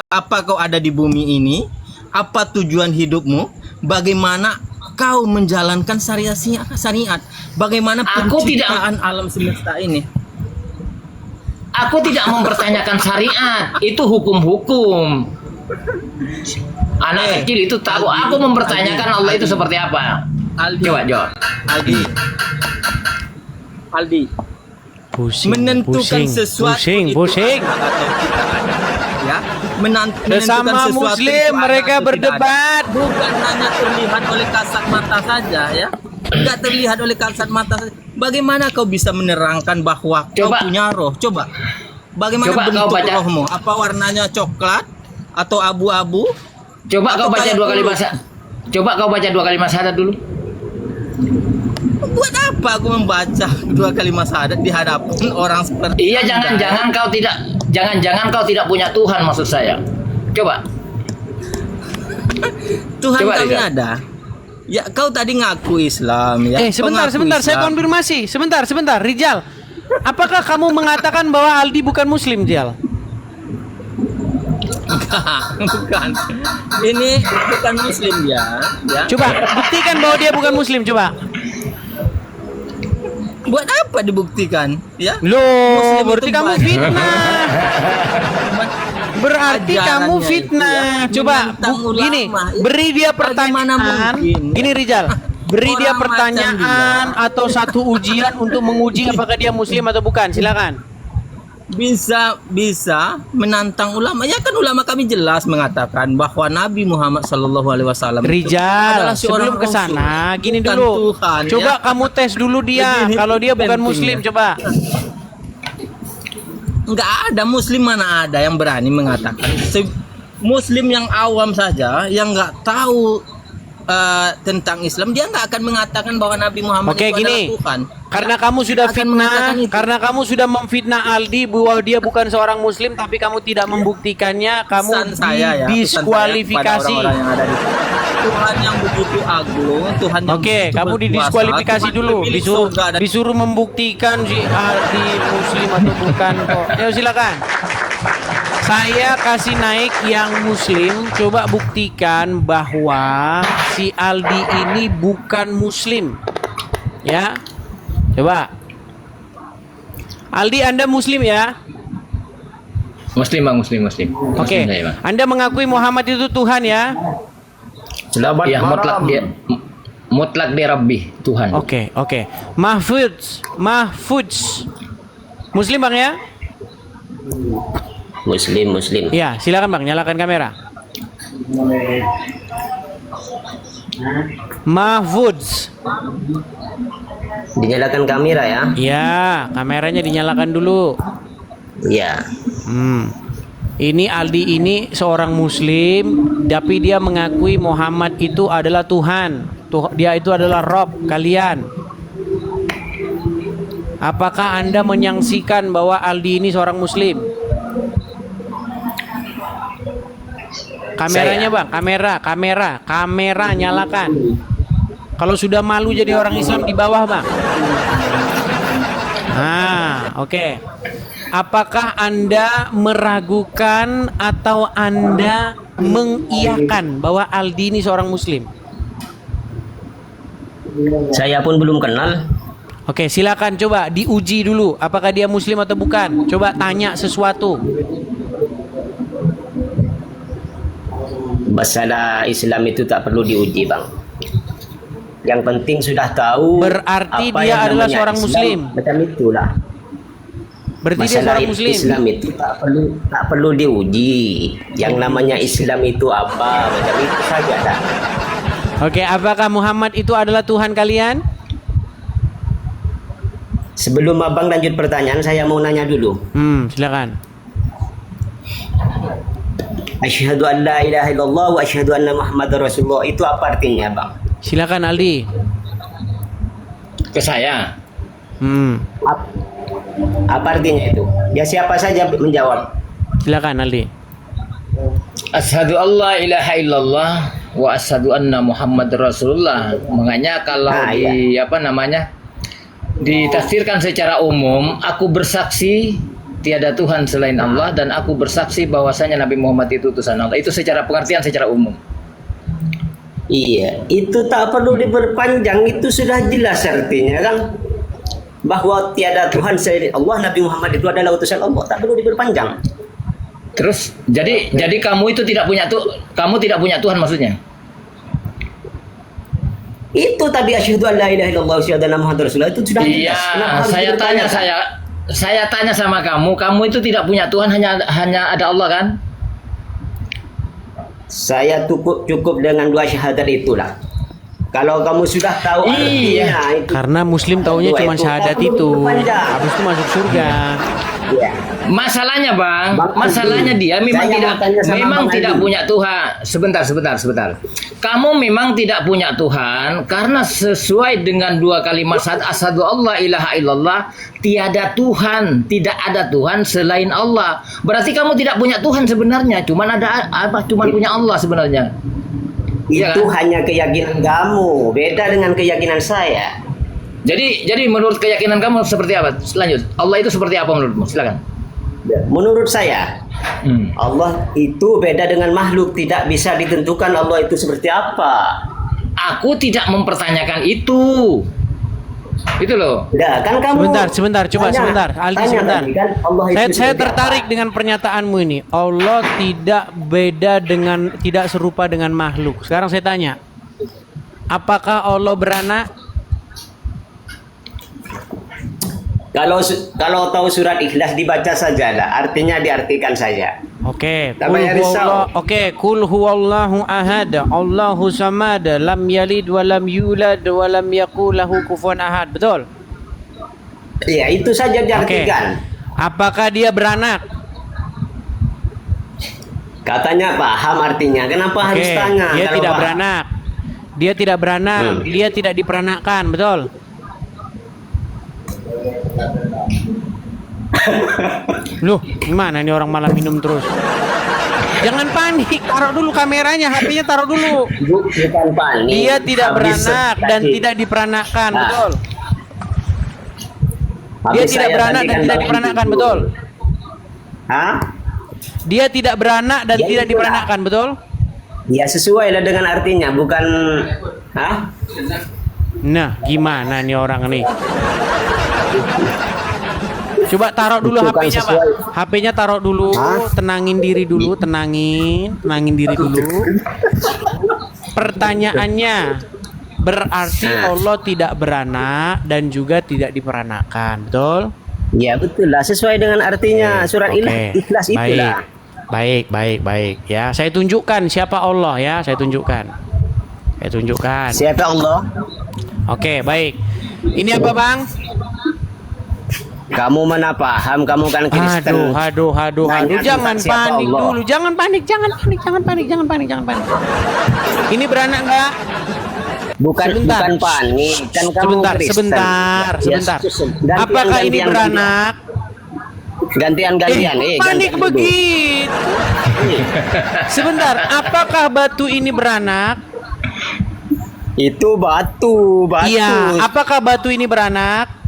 Apa kau ada di bumi ini? Apa tujuan hidupmu? Bagaimana kau menjalankan syariat? Bagaimana penciptaan alam semesta ini? Aku tidak mempertanyakan syariat, itu hukum-hukum. Anak kecil itu tahu. Aku mempertanyakan Allah itu seperti apa. Coba jawab. Aldi. Pusing, menentukan sesuatu pusing. Ya, menentukan Sesama sesuatu Muslim mereka berdebat. Bukan hanya terlihat oleh kasat mata saja, ya. Enggak terlihat oleh kasat mata saja. Bagaimana kau bisa menerangkan bahwa kau punya roh? Coba. Bagaimana bentuk rohmu? Apa warnanya coklat atau abu-abu? Coba kau baca dua kalimat. Coba kau baca dua kalimat syahadat dulu. Buat apa aku membaca dua kalimat syahadat di hadapan orang seperti Iya, jangan-jangan kau tidak punya Tuhan, maksud saya. Coba. Tuhan Coba, kami Rizal. ada. Ya, kau tadi ngaku Islam, ya. Sebentar, saya konfirmasi. Sebentar, Rijal. Apakah kamu mengatakan bahwa Aldi bukan Muslim, Rijal? Bukan. Ini bukan Muslim ya. Coba buktikan bahwa dia bukan Muslim, coba. Buat apa dibuktikan? Ya. Loh, berarti kamu fitnah. Berarti kamu fitnah. Coba gini, beri dia pertanyaan. Gini Rijal, beri dia pertanyaan atau satu ujian untuk menguji apakah dia Muslim atau bukan. Silakan. Bisa menantang ulama. Ya kan ulama kami jelas mengatakan bahwa Nabi Muhammad SAW Rijal, sebelum ke sana, gini dulu. Tuhan, coba ya. kamu tes dulu dia. Kalau dia bukan Muslim, coba. Enggak ada Muslim, mana ada yang berani mengatakan. Muslim yang awam saja, yang nggak tahu tentang Islam, dia nggak akan mengatakan bahwa Nabi Muhammad itu adalah Tuhan. Karena kamu sudah fitnah, karena kamu sudah memfitnah Aldi bahwa dia bukan seorang Muslim, tapi kamu tidak membuktikannya, kamu didiskualifikasi. Tuhan yang begitu agung, Tuhan yang kamu didiskualifikasi dulu, disuruh membuktikan si Aldi Muslim atau bukan kok. Ya silakan. Saya kasih naik yang Muslim, coba buktikan bahwa si Aldi ini bukan Muslim. Ya. Coba. Aldi, Anda Muslim ya? Muslim, Bang, Muslim. Oke. Anda mengakui Muhammad itu Tuhan ya? Selamat ya, mutlak dia Rabbi, Tuhan. Oke. Mahfudz. Muslim Bang ya? Muslim. Ya, silakan Bang, nyalakan kamera. Mahfudz. Dinyalakan kamera ya? Ya, kameranya dinyalakan dulu. Ya. Ini Aldi ini seorang Muslim, tapi dia mengakui Muhammad itu adalah Tuhan. Dia itu adalah Rob kalian. Apakah Anda menyaksikan bahwa Aldi ini seorang Muslim? Kameranya Bang, kamera nyalakan. Kalau sudah malu jadi orang Islam di bawah Bang. Oke. Apakah Anda meragukan atau Anda mengiyakan bahwa Aldi ini seorang Muslim? Saya pun belum kenal. Oke, silakan coba diuji dulu apakah dia Muslim atau bukan. Coba tanya sesuatu. Masalah Islam itu tak perlu diuji, Bang. Yang penting sudah tahu. Berarti apa dia yang adalah namanya seorang Islam, Muslim. Macam itulah. Berarti Masalah dia seorang Muslim. Islam itu tak perlu diuji. Yang namanya Islam itu apa? Macam itu saja dah. Oke, apakah Muhammad itu adalah Tuhan kalian? Sebelum Abang lanjut pertanyaan, saya mau nanya dulu. Silakan. Asyhadu an la ilaha illallah wa asyhadu anna Muhammadar Rasulullah, itu apa artinya, Bang? Silakan Aldi. Ke saya. Apa artinya itu? Ya siapa saja menjawab. Silakan Aldi. Asyhadu alla ilaha illallah wa asyhadu anna Muhammadar Rasulullah. Makanya kalau ditafsirkan secara umum, aku bersaksi tiada Tuhan selain Allah dan aku bersaksi bahwasanya Nabi Muhammad itu utusan Allah. Itu secara pengertian secara umum. Iya, itu tak perlu diperpanjang, itu sudah jelas artinya kan. Bahwa tiada Tuhan selain Allah, Nabi Muhammad itu adalah utusan Allah, tak perlu diperpanjang. Terus jadi kamu itu kamu tidak punya Tuhan maksudnya? Itu tadi asyhadu an la ilaha illallah wa asyhadu anna muhammadar rasulullah itu sudah Iya, jelas. Kenapa harus saya dipertanyakan? saya tanya sama kamu itu tidak punya Tuhan, hanya ada Allah kan? Saya cukup dengan 2 syahadat itulah. Kalau kamu sudah tahu Iya. artinya itu. Karena Muslim taunya Dua cuma itu, syahadat tak perlu itu. diperpanjang. Habis itu masuk surga. Iya. Masalahnya Bang, Bang masalahnya Aldi, dia memang saya tidak mau tanya sama Bang tidak Aldi. punya Tuhan. Sebentar. Kamu memang tidak punya Tuhan karena sesuai dengan 2 kalimat syahadat asyhadu alla ilaha illallah, tiada Tuhan, tidak ada Tuhan selain Allah. Berarti kamu tidak punya Tuhan sebenarnya, cuman punya Allah sebenarnya. Iya Itu kan? hanya keyakinan kamu, beda dengan keyakinan saya. Jadi menurut keyakinan kamu seperti apa? Lanjut. Allah itu seperti apa menurutmu? Silakan. Menurut saya, Allah itu beda dengan makhluk, tidak bisa ditentukan Allah itu seperti apa. Aku tidak mempertanyakan itu. Itu loh. Nah, kan kamu Sebentar, coba tanya- sebentar. Aldi tanya sebentar. tadi kan, Allah itu Saya seperti tertarik apa? dengan pernyataanmu ini. Allah tidak serupa dengan makhluk. Sekarang saya tanya, apakah Allah beranak? Kalau tahu surat Ikhlas dibaca saja lah, artinya diartikan saja. Oke, Tak payah risau. kul huwallahu ahad, Allahu samad, lam yalid wa lam yulad wa lam yakul lahu kufuwan ahad. Betul? Iya, itu saja Oke. diartikan. Apakah dia beranak? Katanya paham artinya. Kenapa harus Oke, tanya? dia kalau tidak paham? beranak. Dia tidak beranak, dia tidak diperanakkan, betul? Loh, gimana nih orang malah minum terus? Jangan panik, taruh dulu kameranya, HP-nya taruh dulu. Bukan panik. Dia tidak Habis beranak dan tadi. tidak diperanakkan, Nah, betul? Dia habis tidak saya beranak tadi dan kan tidak bagi diperanakkan, dulu. betul? Hah? Dia tidak beranak dan Ya, tidak itulah. diperanakkan, betul? Ya sesuai lah dengan artinya, bukan. Hah? Nah, gimana nih orang nih? Coba taruh dulu Itu kan HP-nya, Pak. sesuai. HP-nya taruh dulu, Hah? tenangin diri dulu, tenangin diri dulu. Pertanyaannya, berarti Allah tidak beranak dan juga tidak diperanakkan, betul? Ya betul lah, sesuai dengan artinya surat Oke. Ikhlas itulah. Baik. Ya, saya tunjukkan siapa Allah ya, saya tunjukkan. Siapa Allah? Oke, baik. Ini apa, Bang? Kamu mana paham? Kamu kan Kristen. Aduh. Nanya Jangan tentang siapa panik Allah. dulu. Jangan panik. Ini beranak enggak? Bukan panik, kan kamu Kristen. Sebentar. Ya, Apakah ini beranak? Gantian. Panik gantian dulu. begitu. Sebentar, apakah batu ini beranak? Itu batu. Iya, apakah batu ini beranak?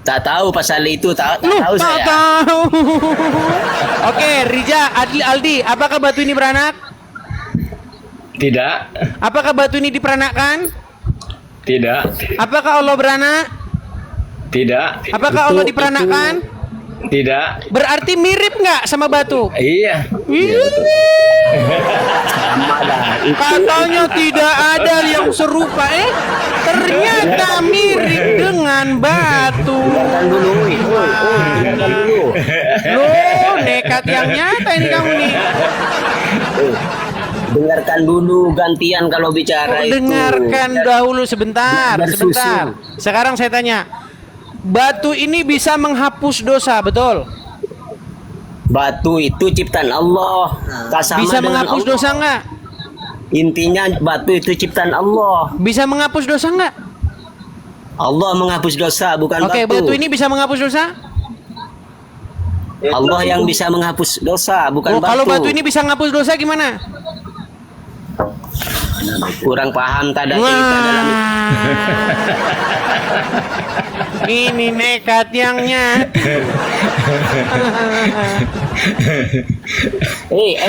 Tak tahu pasal itu, tak tahu Tak saya. tahu. Oke, Rija, Aldi, apakah batu ini beranak? Tidak. Apakah batu ini diperanakkan? Tidak. Apakah Allah beranak? Tidak. Apakah Allah diperanakkan? Tidak. Berarti mirip nggak sama batu? Iya. Sama lah. Katanya tidak ada yang serupa, ternyata mirip dengan batu. Dengarkan dulu, dengarkan dulu. Loh, nekat yang nyata ini kamu nih. Dengarkan dulu, gantian kalau bicara itu. Dengarkan dahulu sebentar. Bersusun. Sekarang saya tanya, batu ini bisa menghapus dosa, betul? Batu itu ciptaan Allah. Tak sama Bisa dengan menghapus Allah. dosa nggak? Intinya batu itu ciptaan Allah. Bisa menghapus dosa nggak? Allah menghapus dosa, bukan Oke, batu. batu ini bisa menghapus dosa? Allah yang bisa menghapus dosa, bukan Oh, batu. kalau batu ini bisa menghapus dosa gimana? Kurang paham tak ada cerita dalam Ini nekat yang nyatu.